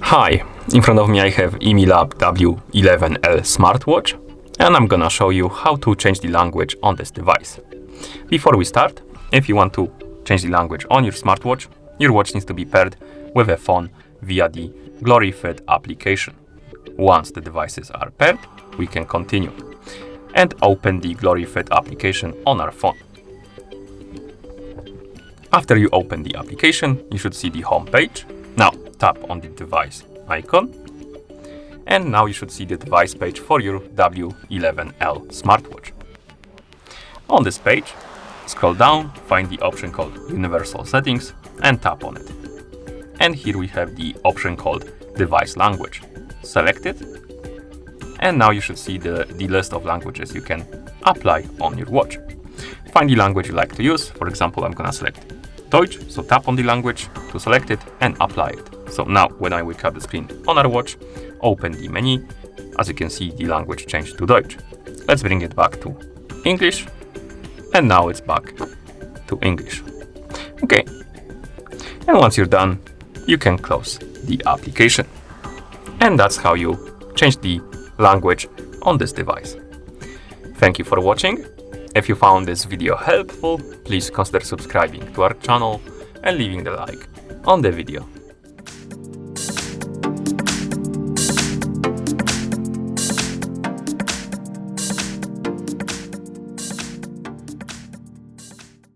Hi, in front of me I have Imilab W11L smartwatch, and I'm gonna show you how to change the language on this device. Before we start, if you want to change the language on your smartwatch, your watch needs to be paired with a phone via the GloryFit application. Once the devices are paired, we can continue and open the GloryFit application on our phone. After you open the application, you should see the home page. Now tap on the device icon, and now you should see the device page for your W11L smartwatch. On this page, scroll down, find the option called Universal Settings and tap on it. And here we have the option called Device Language. Select it, and now you should see the list of languages you can apply on your watch. Find the language you like to use. For example, I'm gonna select Deutsch, so tap on the language to select it and apply it. So now when I wake up the screen on our watch, open the menu, as you can see the language changed to Deutsch. Let's bring it back to English, and now it's back to English. Okay, and once you're done, you can close the application. And that's how you change the language on this device. Thank you for watching. If you found this video helpful, please consider subscribing to our channel and leaving the like on the video.